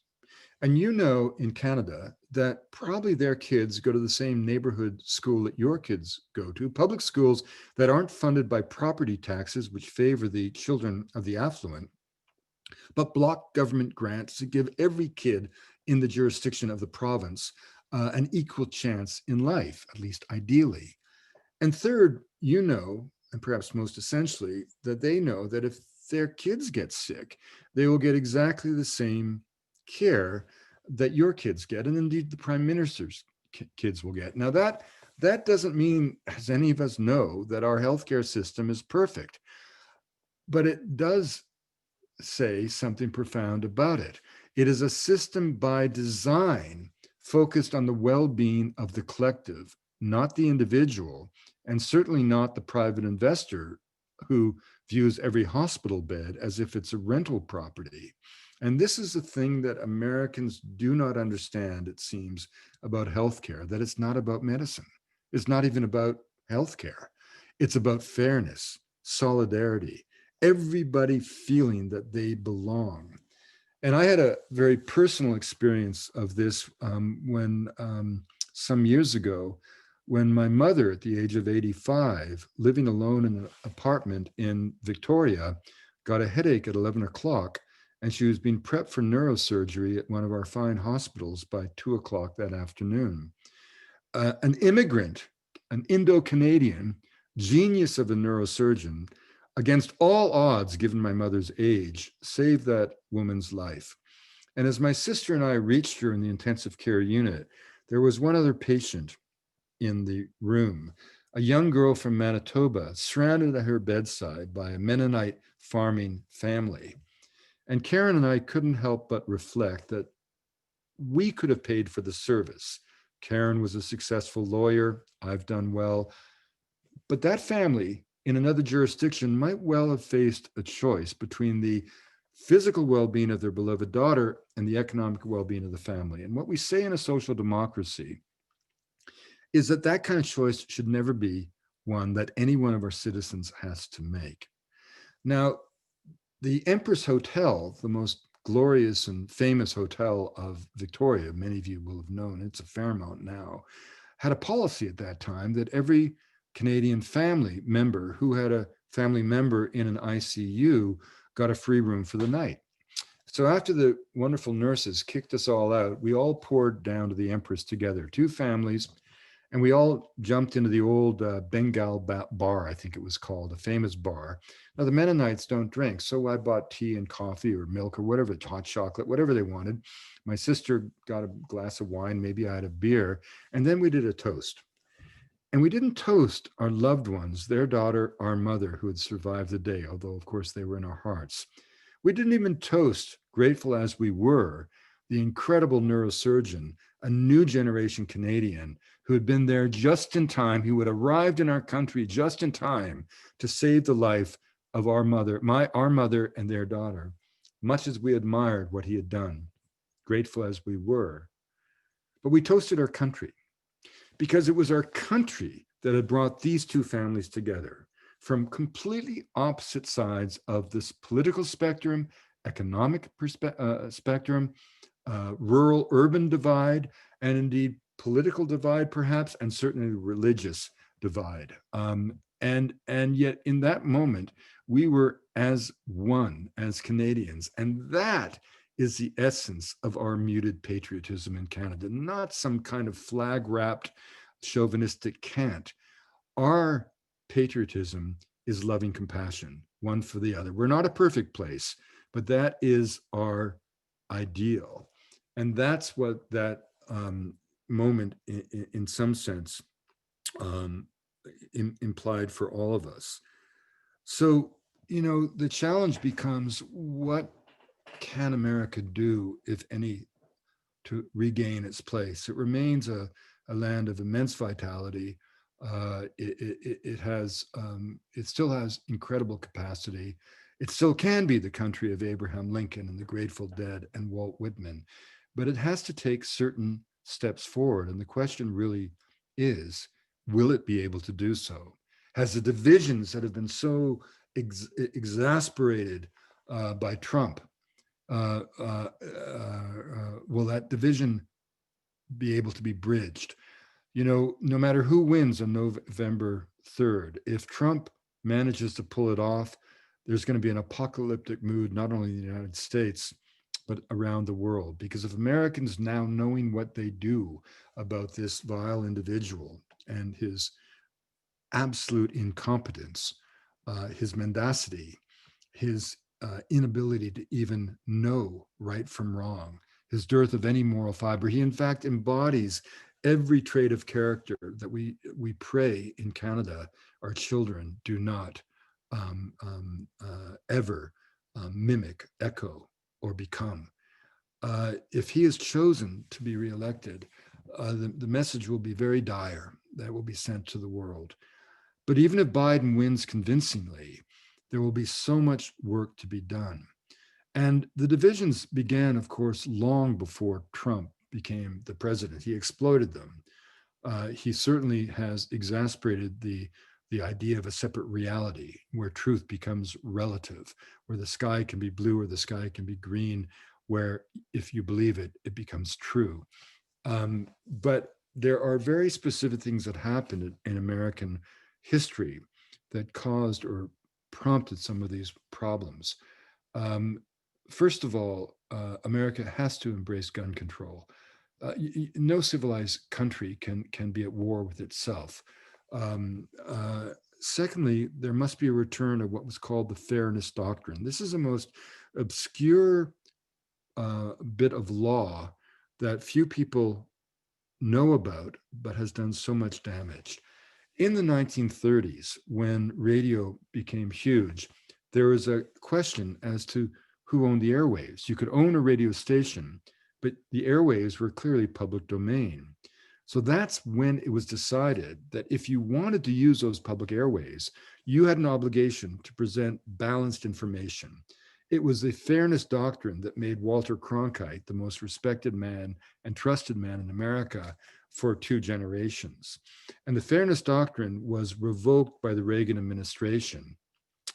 And you know in Canada that probably their kids go to the same neighborhood school that your kids go to, public schools that aren't funded by property taxes, which favor the children of the affluent, but block government grants to give every kid in the jurisdiction of the province an equal chance in life, at least ideally. And third, you know, and perhaps most essentially, that they know that if their kids get sick, they will get exactly the same care that your kids get, and indeed the prime minister's kids will get. Now that doesn't mean, as any of us know, that our healthcare system is perfect, but it does say something profound about it. It is a system by design focused on the well-being of the collective, not the individual, and certainly not the private investor who views every hospital bed as if it's a rental property. And this is the thing that Americans do not understand, it seems, about healthcare, that it's not about medicine. It's not even about healthcare. It's about fairness, solidarity, everybody feeling that they belong. And I had a very personal experience of this when some years ago, when my mother, at the age of 85, living alone in an apartment in Victoria, got a headache at 11 o'clock, and she was being prepped for neurosurgery at one of our fine hospitals by 2 o'clock that afternoon. An immigrant, an Indo-Canadian, genius of a neurosurgeon, against all odds, given my mother's age, saved that woman's life. And as my sister and I reached her in the intensive care unit, there was one other patient in the room, a young girl from Manitoba, surrounded at her bedside by a Mennonite farming family. And Karen and I couldn't help but reflect that we could have paid for the service. Karen was a successful lawyer. I've done well. But that family in another jurisdiction might well have faced a choice between the physical well-being of their beloved daughter and the economic well-being of the family. And what we say in a social democracy is that that kind of choice should never be one that any one of our citizens has to make. Now, the Empress Hotel, the most glorious and famous hotel of Victoria, many of you will have known, it's a Fairmont now, had a policy at that time that every Canadian family member who had a family member in an ICU got a free room for the night. So after the wonderful nurses kicked us all out, we all poured down to the Empress together, two families, and we all jumped into the old Bengal bar, I think it was called, a famous bar. Now, the Mennonites don't drink, so I bought tea and coffee or milk or whatever, hot chocolate, whatever they wanted. My sister got a glass of wine, maybe I had a beer, and then we did a toast. And we didn't toast our loved ones, their daughter, our mother, who had survived the day, although, of course, they were in our hearts. We didn't even toast, grateful as we were, the incredible neurosurgeon, a new generation Canadian who had been there just in time, who had arrived in our country just in time to save the life of our mother, our mother and their daughter, much as we admired what he had done, grateful as we were. But we toasted our country, because it was our country that had brought these two families together from completely opposite sides of this political spectrum, economic spectrum, rural-urban divide, and indeed political divide, perhaps, and certainly religious divide. And yet in that moment, we were as one, as Canadians, and that is the essence of our muted patriotism in Canada, not some kind of flag-wrapped chauvinistic cant. Our patriotism is loving compassion, one for the other. We're not a perfect place, but that is our ideal. And that's what that moment, in some sense, implied for all of us. So, you know, the challenge becomes, what can America do, if any, to regain its place? It remains a land of immense vitality. It still has incredible capacity. It still can be the country of Abraham Lincoln and the Grateful Dead and Walt Whitman, but it has to take certain steps forward. And the question really is, will it be able to do so? Has the divisions that have been so exasperated by Trump, will that division be able to be bridged? You know, no matter who wins on November 3rd, if Trump manages to pull it off, there's going to be an apocalyptic mood, not only in the United States, but around the world. Because of Americans now knowing what they do about this vile individual and his absolute incompetence, his mendacity, his inability to even know right from wrong, his dearth of any moral fiber. He, in fact, embodies every trait of character that we pray in Canada our children do not ever mimic, echo, or become. If he is chosen to be reelected, the message will be very dire that will be sent to the world. But even if Biden wins convincingly, there will be so much work to be done. And the divisions began, of course, long before Trump became the president. He exploited them. He certainly has exasperated the idea of a separate reality where truth becomes relative, where the sky can be blue or the sky can be green, where if you believe it, it becomes true. But there are very specific things that happened in American history that caused or prompted some of these problems. First of all, America has to embrace gun control. No civilized country can be at war with itself. Secondly, there must be a return of what was called the Fairness Doctrine. This is the most obscure bit of law that few people know about, but has done so much damage. In the 1930s, when radio became huge, there was a question as to who owned the airwaves. You could own a radio station, but the airwaves were clearly public domain. So that's when it was decided that if you wanted to use those public airways, you had an obligation to present balanced information. It was the Fairness Doctrine that made Walter Cronkite the most respected man and trusted man in America for 2 generations. And the Fairness Doctrine was revoked by the Reagan administration.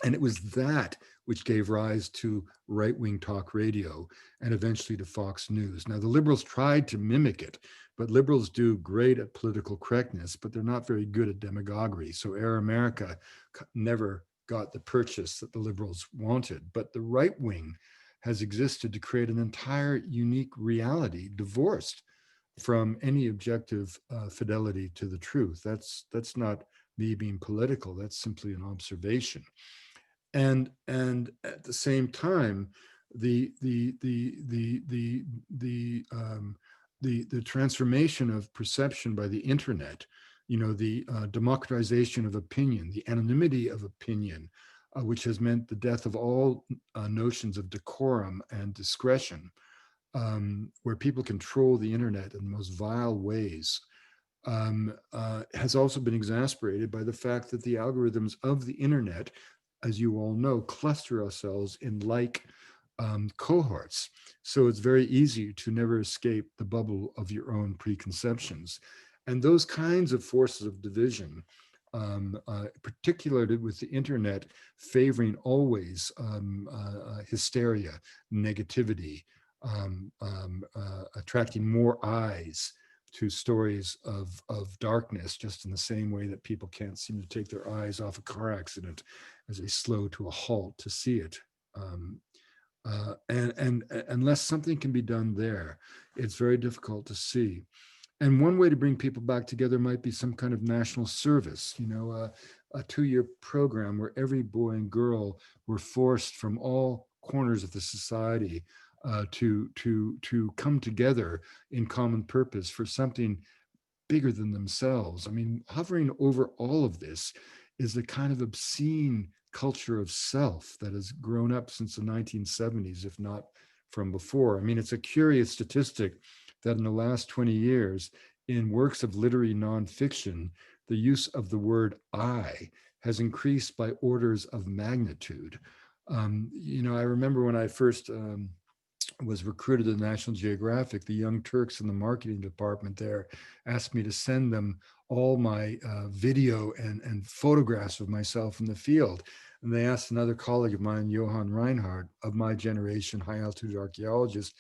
And it was that which gave rise to right-wing talk radio and eventually to Fox News. Now, the liberals tried to mimic it, but liberals do great at political correctness, but they're not very good at demagoguery. So Air America never got the purchase that the liberals wanted. But the right wing has existed to create an entire unique reality divorced from any objective fidelity to the truth. That's not me being political. That's simply an observation. And at the same time, the transformation of perception by the internet, you know, the democratization of opinion, the anonymity of opinion, which has meant the death of all notions of decorum and discretion, where people control the internet in the most vile ways, has also been exasperated by the fact that the algorithms of the internet, as you all know, cluster ourselves in like cohorts. So it's very easy to never escape the bubble of your own preconceptions. And those kinds of forces of division, particularly with the internet favoring always hysteria, negativity, attracting more eyes to stories of darkness, just in the same way that people can't seem to take their eyes off a car accident as they slow to a halt to see it. And unless something can be done there, it's very difficult to see. And one way to bring people back together might be some kind of national service, you know, a 2-year program where every boy and girl were forced from all corners of the society to come together in common purpose for something bigger than themselves. I mean, hovering over all of this is the kind of obscene culture of self that has grown up since the 1970s, if not from before. I mean, it's a curious statistic that in the last 20 years, in works of literary nonfiction, the use of the word I has increased by orders of magnitude. You know, I remember when I first was recruited to the National Geographic, the young Turks in the marketing department there asked me to send them all my video and photographs of myself in the field. And they asked another colleague of mine, Johan Reinhardt, of my generation, high altitude archaeologist.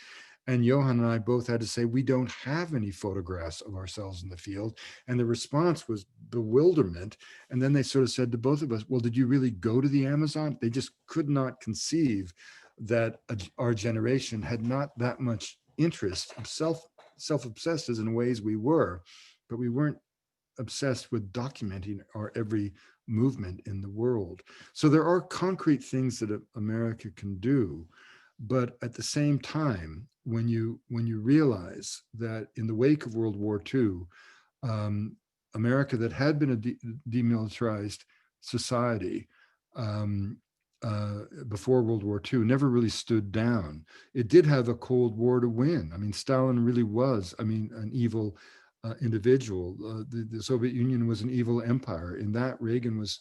And Johan and I both had to say, we don't have any photographs of ourselves in the field. And the response was bewilderment. And then they sort of said to both of us, well, did you really go to the Amazon? They just could not conceive that our generation had not that much interest, self-obsessed as in ways we were, but we weren't obsessed with documenting our every movement in the world. So there are concrete things that America can do, but at the same time, when you realize that in the wake of World War II, America that had been a demilitarized society before World War II never really stood down. It did have a Cold War to win. I mean, Stalin really was, I mean, an evil individual. The Soviet Union was an evil empire. In that, Reagan was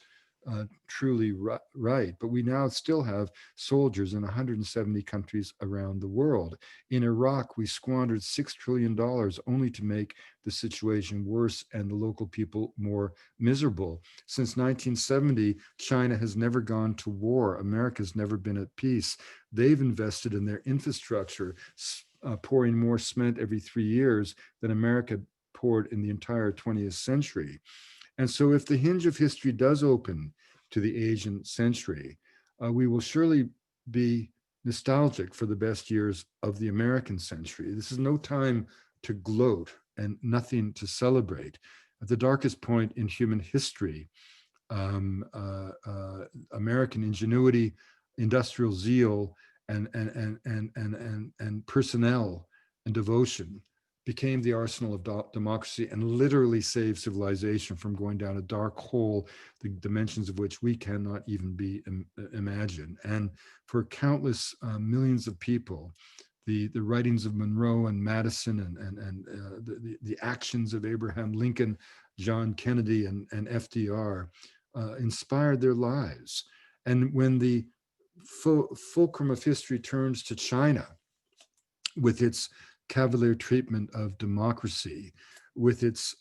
truly right. But we now still have soldiers in 170 countries around the world. In Iraq, we squandered $6 trillion only to make the situation worse and the local people more miserable. Since 1970, China has never gone to war. America's never been at peace. They've invested in their infrastructure, pouring more cement every 3 years than America poured in the entire 20th century. And so if the hinge of history does open to the Asian century, we will surely be nostalgic for the best years of the American century. This is no time to gloat and nothing to celebrate. At the darkest point in human history, American ingenuity, industrial zeal, and personnel and devotion became the arsenal of democracy and literally saved civilization from going down a dark hole, the dimensions of which we cannot even be imagined. And for countless millions of people, the writings of Monroe and Madison and the actions of Abraham Lincoln, John Kennedy, and FDR inspired their lives. And when the fulcrum of history turns to China with its cavalier treatment of democracy, with its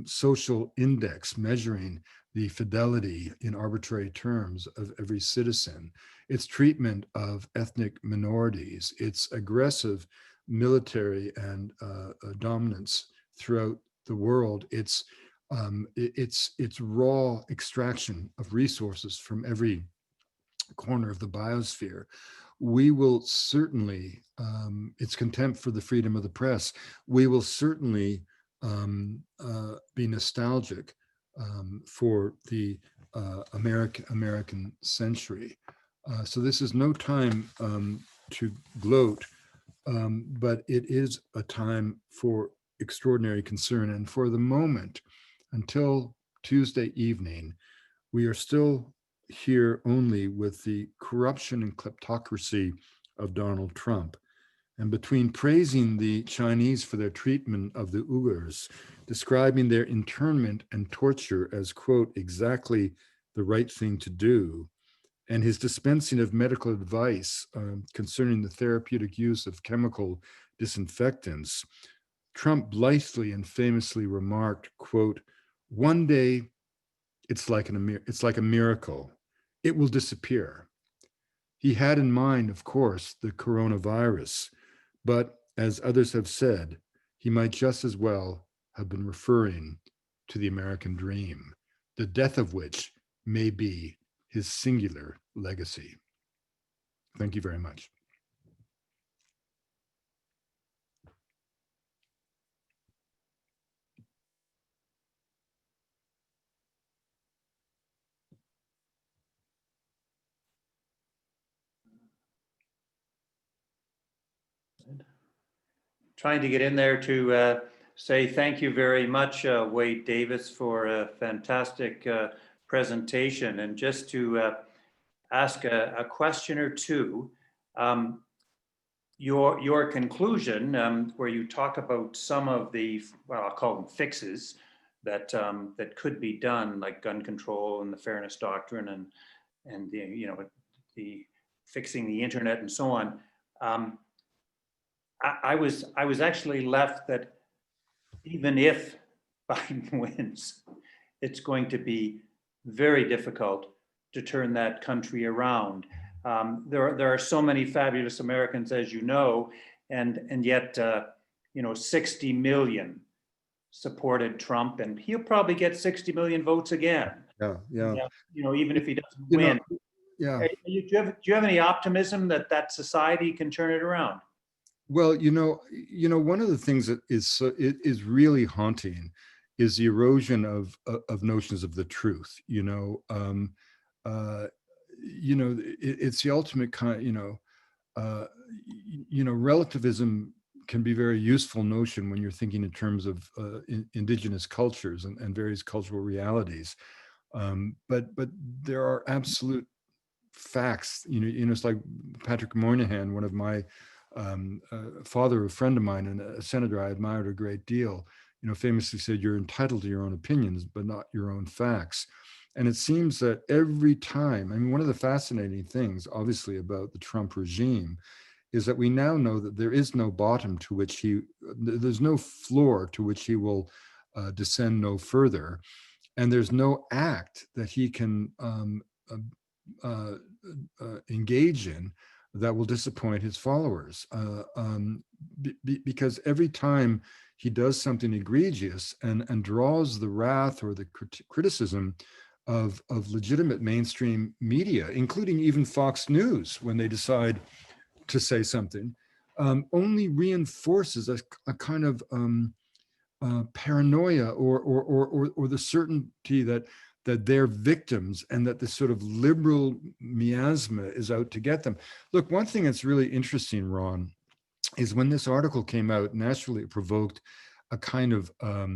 social index measuring the fidelity in arbitrary terms of every citizen, its treatment of ethnic minorities, its aggressive military and dominance throughout the world, its raw extraction of resources from every corner of the biosphere, we will certainly, its contempt for the freedom of the press, we will certainly be nostalgic for the American century. So this is no time to gloat, but it is a time for extraordinary concern. And for the moment, until Tuesday evening, we are still here only with the corruption and kleptocracy of Donald Trump. And between praising the Chinese for their treatment of the Uyghurs, describing their internment and torture as, quote, exactly the right thing to do, and his dispensing of medical advice concerning the therapeutic use of chemical disinfectants, Trump blithely and famously remarked, quote, one day it's like a miracle. It will disappear. He had in mind, of course, the coronavirus, but as others have said, he might just as well have been referring to the American dream, the death of which may be his singular legacy. Thank you very much. Trying to get in there to say thank you very much, Wade Davis, for a fantastic presentation. And just to ask a question or two, your conclusion, where you talk about some of the, well, I'll call them fixes that that could be done, like gun control and the Fairness Doctrine, and the fixing the internet and so on. I was actually left that even if Biden wins, it's going to be very difficult to turn that country around. There are so many fabulous Americans, as you know, and yet 60 million supported Trump, and he'll probably get 60 million votes again. Yeah, yeah. Even if he doesn't You know, win. yeah. Do you have any optimism that society can turn it around? Well, one of the things that is really haunting is the erosion of notions of the truth. It's the ultimate kind. Relativism can be a very useful notion when you're thinking in terms of indigenous cultures and various cultural realities. But there are absolute facts. It's like Patrick Moynihan, one of my father, a friend of mine, and a senator I admired a great deal, famously said, "You're entitled to your own opinions, but not your own facts." And it seems that every time, I mean, one of the fascinating things, obviously, about the Trump regime is that we now know that there is no bottom to which there's no floor to which he will descend no further. And there's no act that he can engage in that will disappoint his followers, because every time he does something egregious and draws the wrath or the criticism of legitimate mainstream media, including even Fox News, when they decide to say something, only reinforces a kind of paranoia or the certainty that they're victims and that this sort of liberal miasma is out to get them. Look, one thing that's really interesting, Ron, is when this article came out, naturally it provoked a kind of a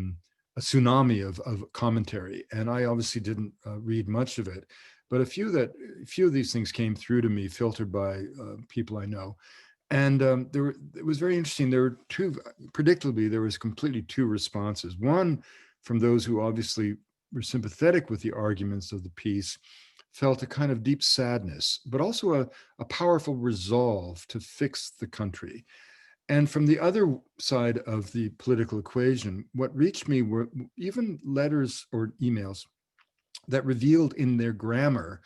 tsunami of commentary. And I obviously didn't read much of it, but a few of these things came through to me, filtered by people I know. And it was very interesting. There were predictably, there was completely two responses. One from those who obviously were sympathetic with the arguments of the piece, felt a kind of deep sadness, but also a powerful resolve to fix the country. And from the other side of the political equation, what reached me were even letters or emails that revealed in their grammar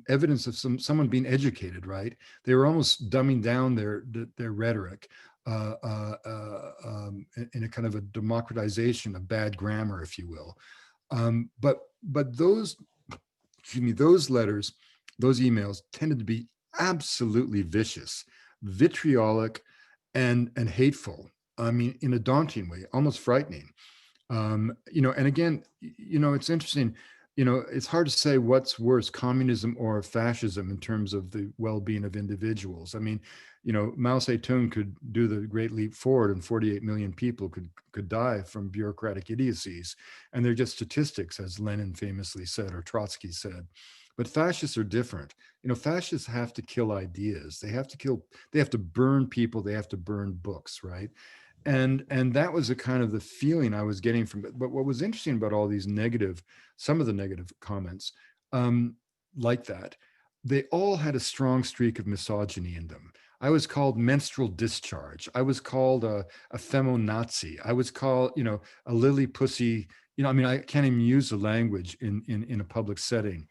evidence of someone being educated, right? They were almost dumbing down their rhetoric in a kind of a democratization of bad grammar, if you will. But those letters, those emails tended to be absolutely vicious, vitriolic, and hateful. I mean, in a daunting way, almost frightening. And again, it's interesting. It's hard to say what's worse, communism or fascism, in terms of the well-being of individuals. I mean, Mao Zedong could do the great leap forward, and 48 million people could die from bureaucratic idiocies. And they're just statistics, as Lenin famously said, or Trotsky said. But fascists are different. Fascists have to kill ideas. They have to burn people. They have to burn books, right? And that was a kind of the feeling I was getting from it. But what was interesting about all these some of the negative comments, like that, they all had a strong streak of misogyny in them. I was called menstrual discharge. I was called a feminazi. I was called, a lily pussy. I mean, I can't even use the language in a public setting.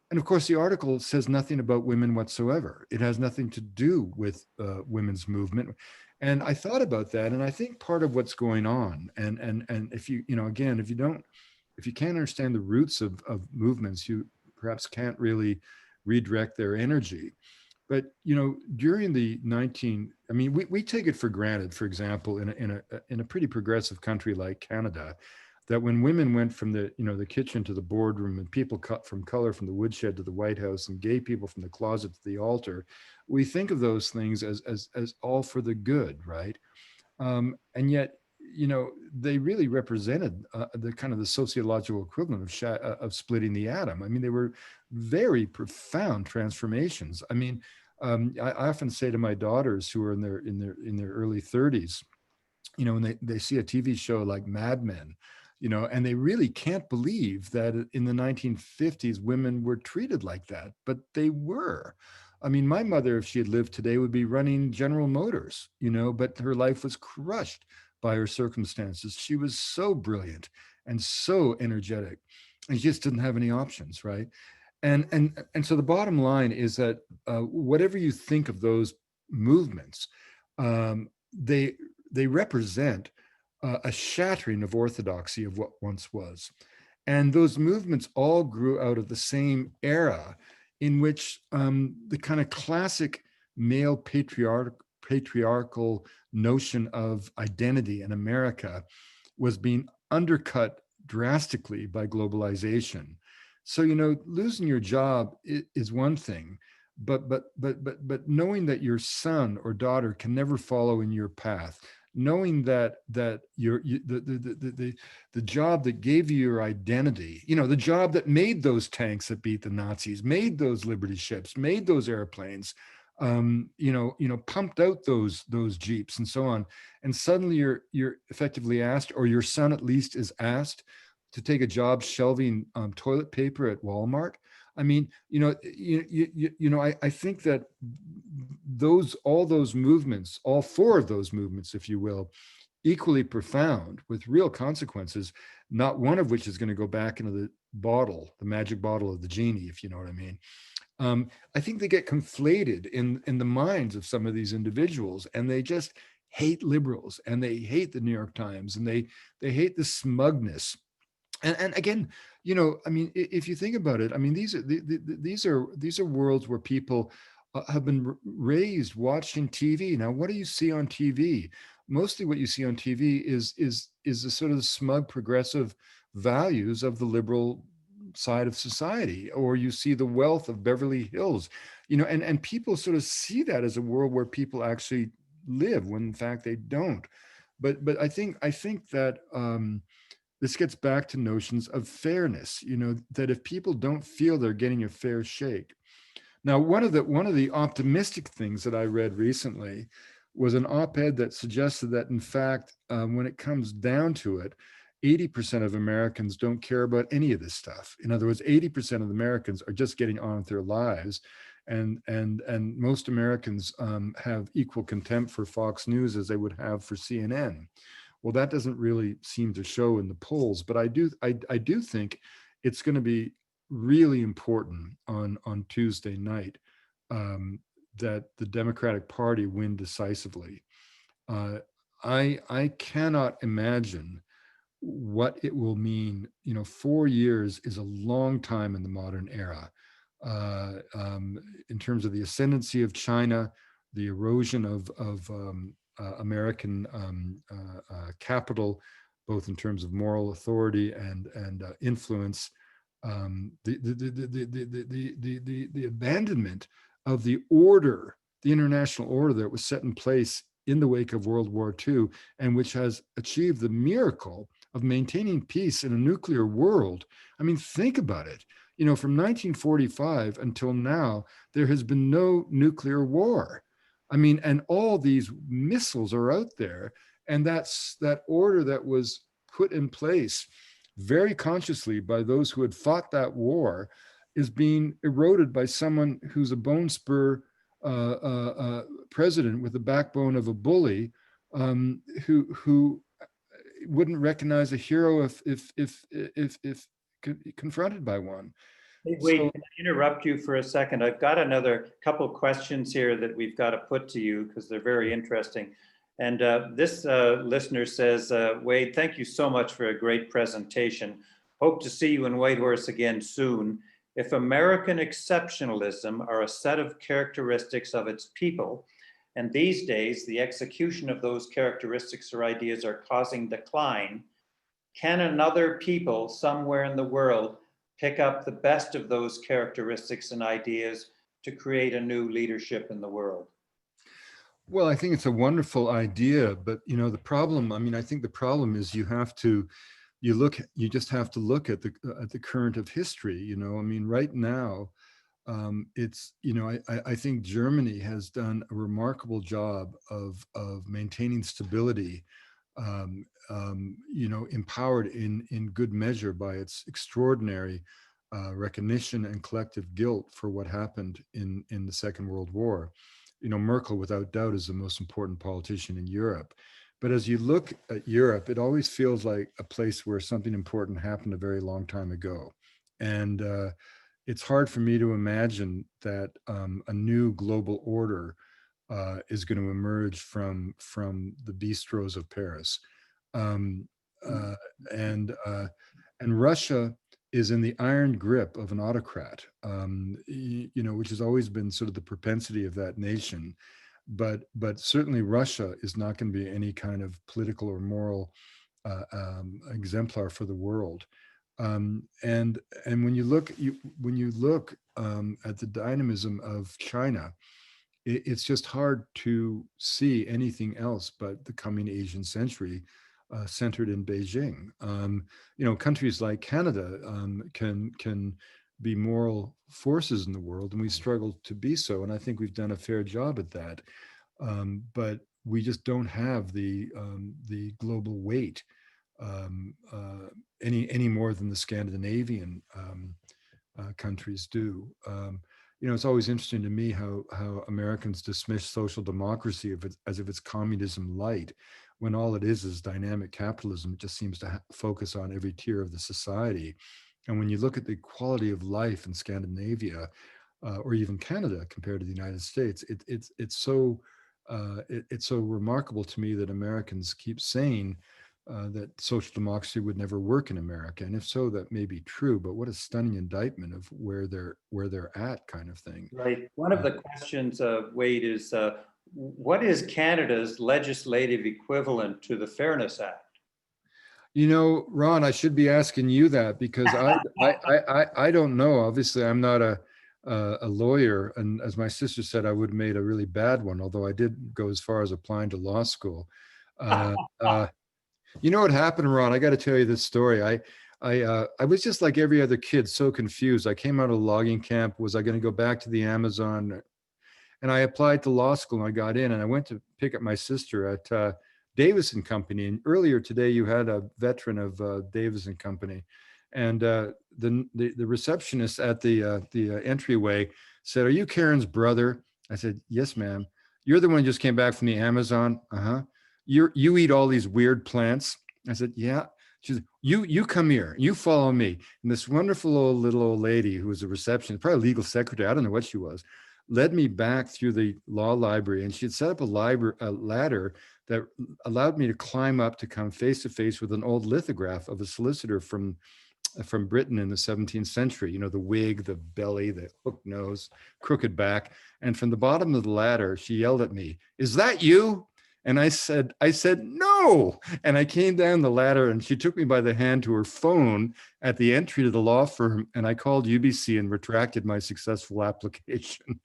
And of course, the article says nothing about women whatsoever. It has nothing to do with women's movement. And I thought about that, and I think part of what's going on, and if you again, if you can't understand the roots of movements, you perhaps can't really redirect their energy. But during the we take it for granted, for example, in a pretty progressive country like Canada, that when women went from the kitchen to the boardroom, and people cut from color from the woodshed to the White House, and gay people from the closet to the altar, we think of those things as all for the good, right? And yet, they really represented the kind of the sociological equivalent of splitting the atom. I mean, they were very profound transformations. I mean, I often say to my daughters, who are in their early 30s, when they see a TV show like Mad Men, and they really can't believe that in the 1950s women were treated like that, but they were. I mean, my mother, if she had lived today, would be running General Motors, but her life was crushed by her circumstances. She was so brilliant and so energetic, and she just didn't have any options, right? And so the bottom line is that whatever you think of those movements, um, they they represent a shattering of orthodoxy of what once was. And those movements all grew out of the same era in which the kind of classic male patriarchal notion of identity in America was being undercut drastically by globalization. So, losing your job is one thing, but knowing that your son or daughter can never follow in your path, knowing that the job that gave you your identity, the job that made those tanks that beat the Nazis, made those Liberty ships, made those airplanes, pumped out those Jeeps and so on, and suddenly you're effectively asked, or your son at least is asked, to take a job shelving toilet paper at Walmart. I mean, I think that all those movements, all four of those movements, if you will, equally profound with real consequences, not one of which is going to go back into the bottle, the magic bottle of the genie, if you know what I mean. I think they get conflated in the minds of some of these individuals, and they just hate liberals, and they hate the New York Times, and they hate the smugness. And again, I mean, if you think about it, I mean, these are worlds where people have been raised watching TV. Now, what do you see on TV? Mostly, what you see on TV is the sort of smug progressive values of the liberal side of society, or you see the wealth of Beverly Hills, and people sort of see that as a world where people actually live, when in fact they don't. But I think that this gets back to notions of fairness, that if people don't feel they're getting a fair shake. Now, one of the optimistic things that I read recently was an op-ed that suggested that, in fact, when it comes down to it, 80% of Americans don't care about any of this stuff. In other words, 80% of Americans are just getting on with their lives. And most Americans have equal contempt for Fox News as they would have for CNN. Well, that doesn't really seem to show in the polls, but I do think it's going to be really important on Tuesday night that the Democratic Party win decisively. I cannot imagine what it will mean. 4 years is a long time in the modern era, in terms of the ascendancy of China, the erosion of American capital, both in terms of moral authority and influence, the abandonment of the order, the international order that was set in place in the wake of World War II, and which has achieved the miracle of maintaining peace in a nuclear world. I mean, think about it. From 1945 until now, there has been no nuclear war. I mean, and all these missiles are out there, and that order that was put in place very consciously by those who had fought that war is being eroded by someone who's a bone spur president with the backbone of a bully, who wouldn't recognize a hero if confronted by one. Hey, wait, can I interrupt you for a second? I've got another couple questions here that we've got to put to you because they're very interesting. And this listener says, Wade, thank you so much for a great presentation. Hope to see you in Whitehorse again soon. If American exceptionalism are a set of characteristics of its people, and these days the execution of those characteristics or ideas are causing decline, can another people somewhere in the world pick up the best of those characteristics and ideas to create a new leadership in the world? Well, I think it's a wonderful idea, but the problem, I mean, I think the problem is you just have to look at the current of history. I mean, right now, it's, I think Germany has done a remarkable job of maintaining stability, empowered in good measure by its extraordinary recognition and collective guilt for what happened in the Second World War. You know, Merkel, without doubt, is the most important politician in Europe. But as you look at Europe, it always feels like a place where something important happened a very long time ago. And it's hard for me to imagine that a new global order is going to emerge from the bistros of Paris. Um, uh, and Russia is in the iron grip of an autocrat, you know, which has always been sort of the propensity of that nation. But certainly Russia is not going to be any kind of political or moral exemplar for the world. And when you look at the dynamism of China, it's just hard to see anything else but the coming Asian century centered in Beijing. You know, countries like Canada can be moral forces in the world, and we struggle to be so. And I think we've done a fair job at that. But we just don't have the global weight any more than the Scandinavian countries do. You know, it's always interesting to me how Americans dismiss social democracy as if it's communism light, when all it is dynamic capitalism. It just seems to focus on every tier of the society. And when you look at the quality of life in Scandinavia, or even Canada compared to the United States, it's so remarkable to me that Americans keep saying that social democracy would never work in America. And if so, that may be true, but what a stunning indictment of where they're at, kind of thing. Right. One of the questions, Wade, is what is Canada's legislative equivalent to the Fairness Act? You know, Ron, I should be asking you that, because I don't know. Obviously, I'm not a lawyer, and as my sister said, I would have made a really bad one. Although I did go as far as applying to law school. You know what happened, Ron? I got to tell you this story. I was just like every other kid, so confused. I came out of a logging camp. Was I going to go back to the Amazon? And I applied to law school, and I got in, and I went to pick up my sister at Davis and Company. And earlier today, you had a veteran of Davis and Company, and the receptionist at the entryway said, "Are you Karen's brother?" I said, "Yes, ma'am." "You're the one who just came back from the Amazon?" "Uh-huh." You eat all these weird plants?" I said, "Yeah." She said, you come here, you follow me. And this wonderful little old lady who was a receptionist, probably a legal secretary, I don't know what she was, led me back through the law library, and she had set up a ladder that allowed me to climb up to come face to face with an old lithograph of a solicitor from Britain in the 17th century. You know, the wig, the belly, the hooked nose, crooked back. And from the bottom of the ladder, she yelled at me, "Is that you?" And I said, "No." And I came down the ladder, and she took me by the hand to her phone at the entry to the law firm. And I called UBC and retracted my successful application.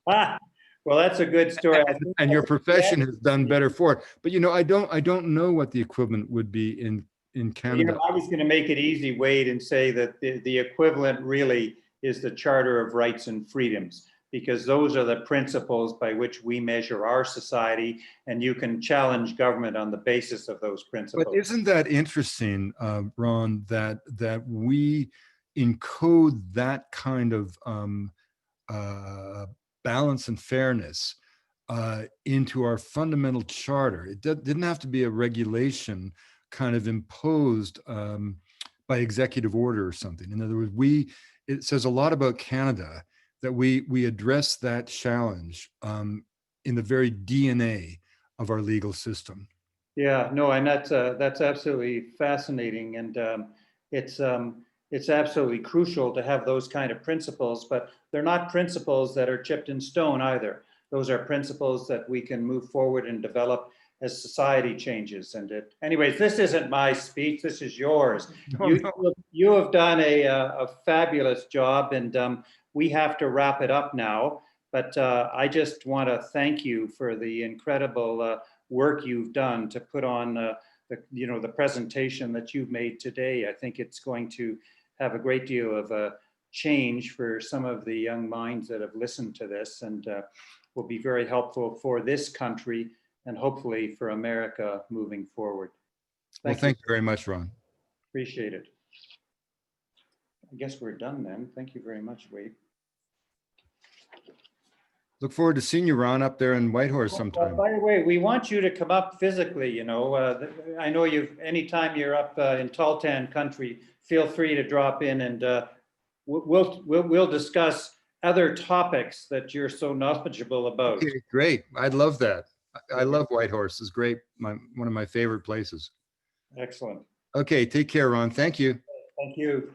Well, that's a good story. And your profession has done better for it. But, you know, I don't know what the equivalent would be in Canada. You know, I was going to make it easy, Wade, and say that the equivalent really is the Charter of Rights and Freedoms, because those are the principles by which we measure our society, and you can challenge government on the basis of those principles. But isn't that interesting, Ron, that we encode that kind of balance and fairness into our fundamental charter? It didn't have to be a regulation kind of imposed by executive order or something. In other words, it says a lot about Canada that we address that challenge in the very DNA of our legal system. Yeah, no, and that's absolutely fascinating, and it's absolutely crucial to have those kind of principles, but they're not principles that are chipped in stone either. Those are principles that we can move forward and develop as society changes. And anyways, this isn't my speech, this is yours. You have done a fabulous job, and we have to wrap it up now. But I just want to thank you for the incredible work you've done to put on the presentation that you've made today. I think it's going to have a great deal of change for some of the young minds that have listened to this, and will be very helpful for this country and hopefully for America moving forward. Thank you very much, Ron. Appreciate it. I guess we're done then. Thank you very much, Wade. Look forward to seeing you, Ron, up there in Whitehorse sometime. By the way, we want you to come up physically, you know. I know anytime you're up in Taltan country, feel free to drop in, and we'll discuss other topics that you're so knowledgeable about. Okay, great. I'd love that. I love Whitehorse. It's great. One of my favorite places. Excellent. Okay, take care, Ron. Thank you. Thank you.